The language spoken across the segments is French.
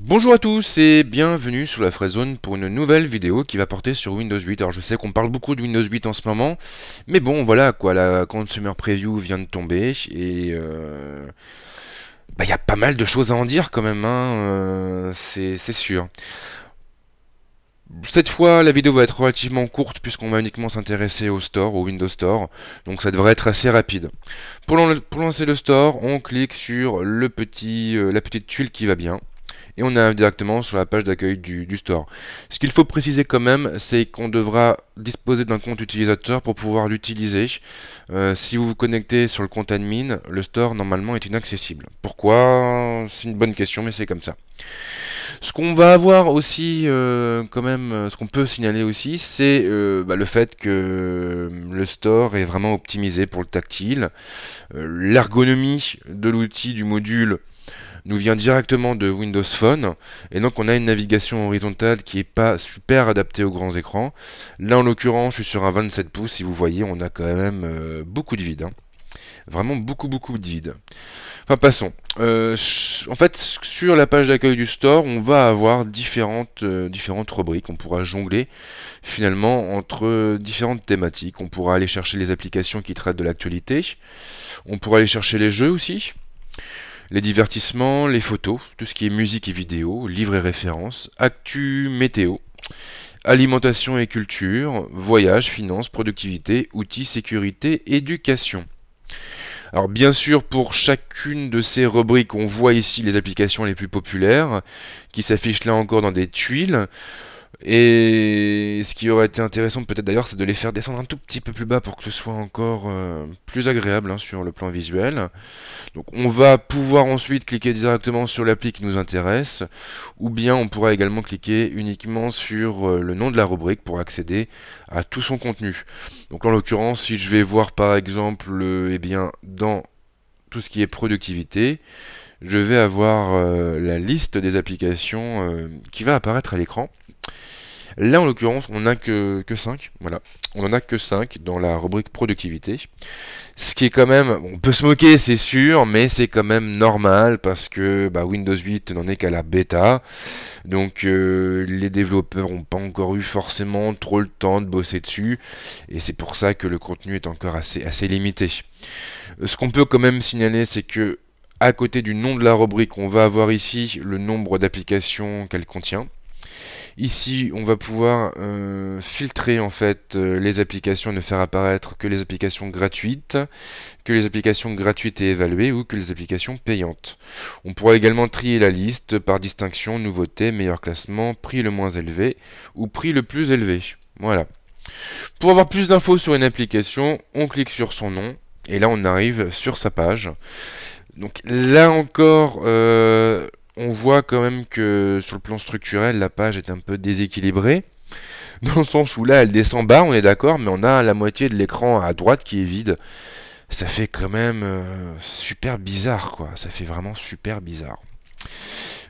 Bonjour à tous et bienvenue sur la Fraidzone pour une nouvelle vidéo qui va porter sur Windows 8. Alors je sais qu'on parle beaucoup de Windows 8 en ce moment, mais bon voilà quoi, la Consumer Preview vient de tomber et y a pas mal de choses à en dire quand même, hein, c'est sûr. Cette fois, la vidéo va être relativement courte puisqu'on va uniquement s'intéresser au store, au Windows Store, donc ça devrait être assez rapide. Pour lancer le store, on clique sur la petite tuile qui va bien et on arrive directement sur la page d'accueil du store. Ce qu'il faut préciser quand même, c'est qu'on devra disposer d'un compte utilisateur pour pouvoir l'utiliser. Si vous vous connectez sur le compte admin, le store normalement est inaccessible. Pourquoi? C'est une bonne question, mais c'est comme ça. Ce qu'on va avoir aussi, quand même, ce qu'on peut signaler aussi, c'est le fait que le store est vraiment optimisé pour le tactile. L'ergonomie de l'outil, du module, nous vient directement de Windows Phone, et donc on a une navigation horizontale qui n'est pas super adaptée aux grands écrans. Là en l'occurrence je suis sur un 27 pouces, si vous voyez on a quand même beaucoup de vide, hein. Vraiment beaucoup de vide. Enfin passons. En fait sur la page d'accueil du store on va avoir différentes rubriques, on pourra jongler finalement entre différentes thématiques. On pourra aller chercher les applications qui traitent de l'actualité, on pourra aller chercher les jeux aussi, les divertissements, les photos, tout ce qui est musique et vidéo, livres et références, actu, météo, alimentation et culture, voyage, finances, productivité, outils, sécurité, éducation. Alors bien sûr, pour chacune de ces rubriques, on voit ici les applications les plus populaires, qui s'affichent là encore dans des tuiles. Et ce qui aurait été intéressant peut-être d'ailleurs, c'est de les faire descendre un tout petit peu plus bas pour que ce soit encore plus agréable, hein, sur le plan visuel. Donc on va pouvoir ensuite cliquer directement sur l'appli qui nous intéresse, ou bien on pourra également cliquer uniquement sur le nom de la rubrique pour accéder à tout son contenu. Donc en l'occurrence, si je vais voir par exemple dans tout ce qui est productivité, je vais avoir la liste des applications qui va apparaître à l'écran. Là, en l'occurrence, on n'a que 5. Voilà. On n'en a que 5 dans la rubrique productivité. Ce qui est quand même, on peut se moquer, c'est sûr, mais c'est quand même normal parce que Windows 8 n'en est qu'à la bêta. Donc, les développeurs n'ont pas encore eu forcément trop le temps de bosser dessus. Et c'est pour ça que le contenu est encore assez limité. Ce qu'on peut quand même signaler, c'est que à côté du nom de la rubrique, on va avoir ici le nombre d'applications qu'elle contient. Ici, on va pouvoir filtrer en fait les applications et ne faire apparaître que les applications gratuites, et évaluées ou que les applications payantes. On pourra également trier la liste par distinction, nouveauté, meilleur classement, prix le moins élevé ou prix le plus élevé. Voilà. Pour avoir plus d'infos sur une application, on clique sur son nom et là on arrive sur sa page. Donc là encore, on voit quand même que sur le plan structurel, la page est un peu déséquilibrée. Dans le sens où là, elle descend bas, on est d'accord, mais on a la moitié de l'écran à droite qui est vide. Ça fait quand même super bizarre, quoi. Ça fait vraiment super bizarre.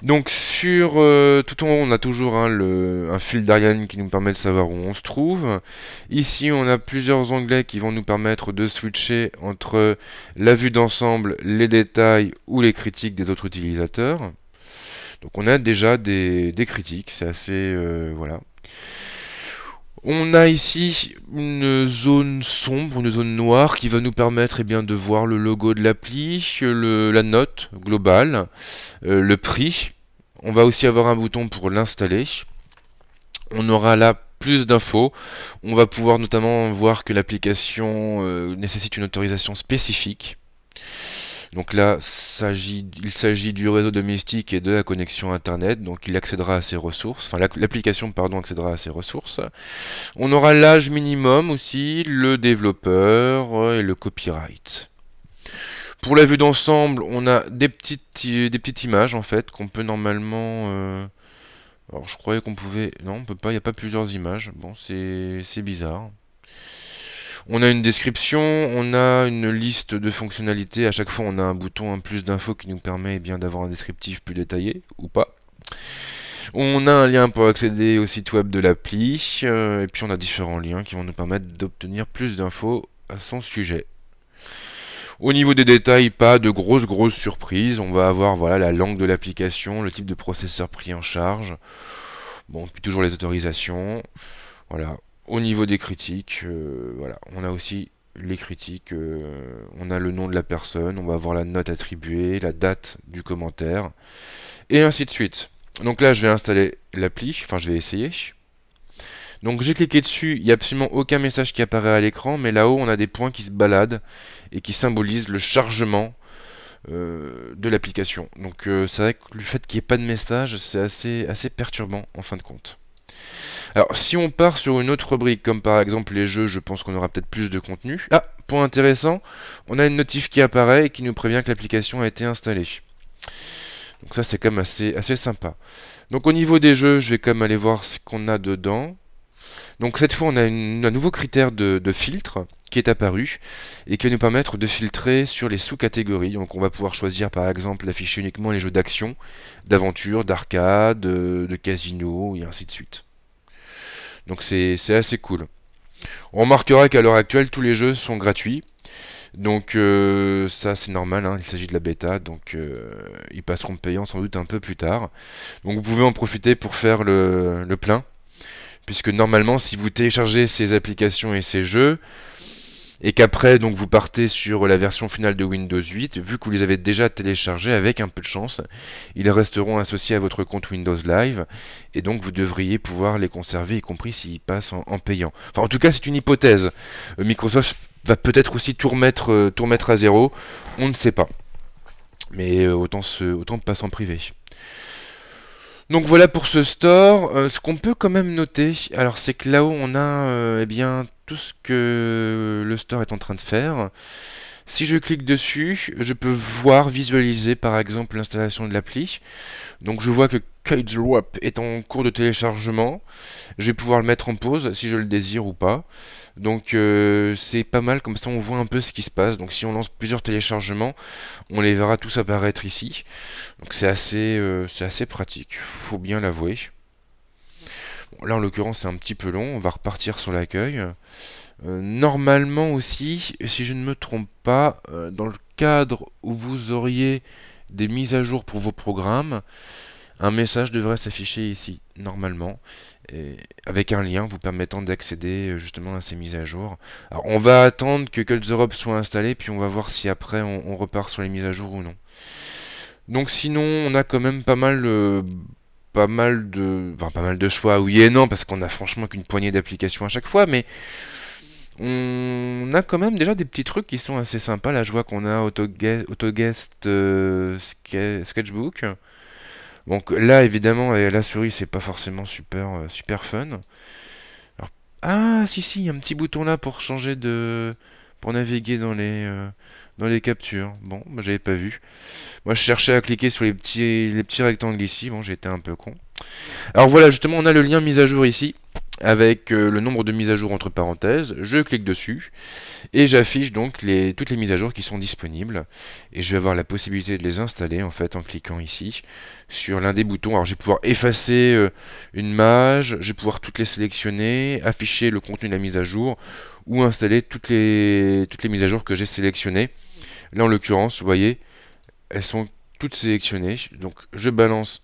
Donc tout en haut, on a toujours un fil d'Ariane qui nous permet de savoir où on se trouve. Ici, on a plusieurs onglets qui vont nous permettre de switcher entre la vue d'ensemble, les détails ou les critiques des autres utilisateurs. Donc on a déjà des critiques, c'est assez... voilà. On a ici une zone sombre, une zone noire qui va nous permettre de voir le logo de l'appli, la note globale, le prix. On va aussi avoir un bouton pour l'installer. On aura là plus d'infos. On va pouvoir notamment voir que l'application nécessite une autorisation spécifique. Donc là, il s'agit du réseau domestique et de la connexion Internet, donc il accédera à ces ressources, enfin l'application accédera à ces ressources. On aura l'âge minimum aussi, le développeur et le copyright. Pour la vue d'ensemble, on a des petites images en fait qu'on peut normalement... Alors je croyais qu'on pouvait... Non, on peut pas, il n'y a pas plusieurs images. Bon, c'est bizarre. On a une description, on a une liste de fonctionnalités. À chaque fois, on a un bouton, un plus d'infos qui nous permet d'avoir un descriptif plus détaillé ou pas. On a un lien pour accéder au site web de l'appli. Et puis, on a différents liens qui vont nous permettre d'obtenir plus d'infos à son sujet. Au niveau des détails, pas de grosses surprises. On va avoir voilà la langue de l'application, le type de processeur pris en charge. Bon, puis toujours les autorisations. Voilà. Au niveau des critiques, voilà, on a aussi les critiques. On a le nom de la personne, on va avoir la note attribuée, la date du commentaire, et ainsi de suite. Donc là, je vais installer l'appli, enfin je vais essayer. Donc j'ai cliqué dessus, il n'y a absolument aucun message qui apparaît à l'écran, mais là-haut on a des points qui se baladent et qui symbolisent le chargement de l'application. Donc c'est vrai que le fait qu'il n'y ait pas de message, c'est assez perturbant en fin de compte. Alors si on part sur une autre rubrique, comme par exemple les jeux, je pense qu'on aura peut-être plus de contenu. Ah, point intéressant, on a une notif qui apparaît et qui nous prévient que l'application a été installée. Donc ça c'est quand même assez sympa. Donc au niveau des jeux, je vais quand même aller voir ce qu'on a dedans. Donc cette fois, on a un nouveau critère de filtre qui est apparu et qui va nous permettre de filtrer sur les sous-catégories. Donc on va pouvoir choisir par exemple d'afficher uniquement les jeux d'action, d'aventure, d'arcade, de casino et ainsi de suite. Donc c'est assez cool. On remarquera qu'à l'heure actuelle, tous les jeux sont gratuits. Donc ça c'est normal, hein, il s'agit de la bêta, donc ils passeront payants sans doute un peu plus tard. Donc vous pouvez en profiter pour faire le plein. Puisque normalement, si vous téléchargez ces applications et ces jeux, et qu'après donc vous partez sur la version finale de Windows 8, vu que vous les avez déjà téléchargés, avec un peu de chance, ils resteront associés à votre compte Windows Live, et donc vous devriez pouvoir les conserver, y compris s'ils passent en payant. Enfin, en tout cas, c'est une hypothèse. Microsoft va peut-être aussi tout remettre à zéro, on ne sait pas. Mais autant passer en privé. Donc voilà pour ce store. Ce qu'on peut quand même noter, alors c'est que là-haut on a eh bien tout ce que le store est en train de faire. Si je clique dessus, je peux voir, visualiser par exemple l'installation de l'appli. Donc je vois que Cage Warp est en cours de téléchargement. Je vais pouvoir le mettre en pause si je le désire ou pas. Donc c'est pas mal, comme ça on voit un peu ce qui se passe. Donc si on lance plusieurs téléchargements, on les verra tous apparaître ici. Donc c'est assez pratique, faut bien l'avouer. Bon, là en l'occurrence c'est un petit peu long, on va repartir sur l'accueil. Normalement aussi, si je ne me trompe pas, dans le cadre où vous auriez des mises à jour pour vos programmes, un message devrait s'afficher ici, normalement, et avec un lien vous permettant d'accéder justement à ces mises à jour. Alors on va attendre que Cult Europe soit installé, puis on va voir si après on repart sur les mises à jour ou non. Donc sinon, on a quand même pas mal de choix, oui et non, parce qu'on a franchement qu'une poignée d'applications à chaque fois, mais on a quand même déjà des petits trucs qui sont assez sympas. Là, je vois qu'on a Autoguest Sketchbook. Donc là, évidemment, la souris, c'est pas forcément super fun. Alors, ah, si, il y a un petit bouton là pour changer pour naviguer dans les captures. Bon, bah, j'avais pas vu. Moi, je cherchais à cliquer sur les petits rectangles ici. Bon, j'étais un peu con. Alors voilà, justement, on a le lien mise à jour ici, avec le nombre de mises à jour entre parenthèses. Je clique dessus, et j'affiche donc toutes les mises à jour qui sont disponibles. Et je vais avoir la possibilité de les installer, en fait, en cliquant ici, sur l'un des boutons. Alors, je vais pouvoir effacer une mage, je vais pouvoir toutes les sélectionner, afficher le contenu de la mise à jour, ou installer toutes les mises à jour que j'ai sélectionnées. Là, en l'occurrence, vous voyez, elles sont toutes sélectionnées. Donc, je balance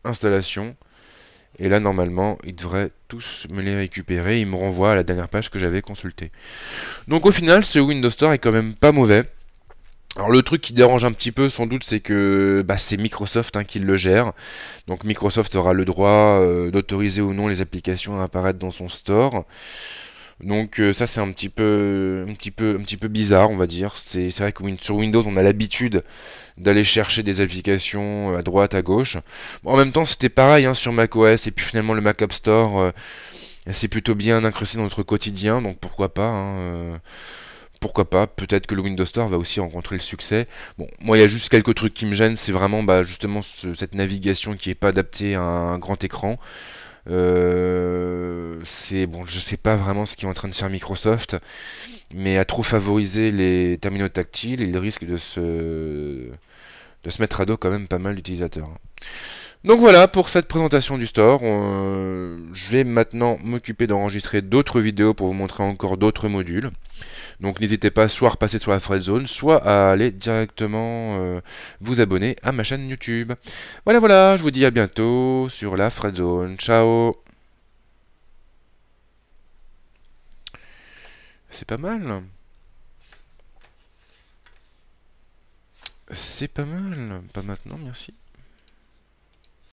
installation. Et là, normalement, ils devraient tous me les récupérer. Ils me renvoient à la dernière page que j'avais consultée. Donc au final, ce Windows Store est quand même pas mauvais. Alors le truc qui dérange un petit peu sans doute, c'est que c'est Microsoft qui le gère. Donc Microsoft aura le droit d'autoriser ou non les applications à apparaître dans son store. Donc ça c'est un petit peu bizarre, on va dire. C'est vrai que sur Windows on a l'habitude d'aller chercher des applications à droite, à gauche. Bon, en même temps c'était pareil sur macOS, et puis finalement le Mac App Store c'est plutôt bien incrusté dans notre quotidien, donc pourquoi pas. Pourquoi pas, peut-être que le Windows Store va aussi rencontrer le succès. Bon, moi il y a juste quelques trucs qui me gênent, c'est vraiment justement cette navigation qui n'est pas adaptée à un grand écran. Je sais pas vraiment ce qu'est en train de faire Microsoft, mais à trop favoriser les terminaux tactiles, il risque de se mettre à dos quand même pas mal d'utilisateurs. Donc voilà pour cette présentation du store. Je vais maintenant m'occuper d'enregistrer d'autres vidéos pour vous montrer encore d'autres modules. Donc n'hésitez pas soit à repasser sur la Fredzone, soit à aller directement vous abonner à ma chaîne YouTube. Voilà, voilà, je vous dis à bientôt sur la Fredzone. Ciao. C'est pas mal. C'est pas mal. Pas maintenant, merci.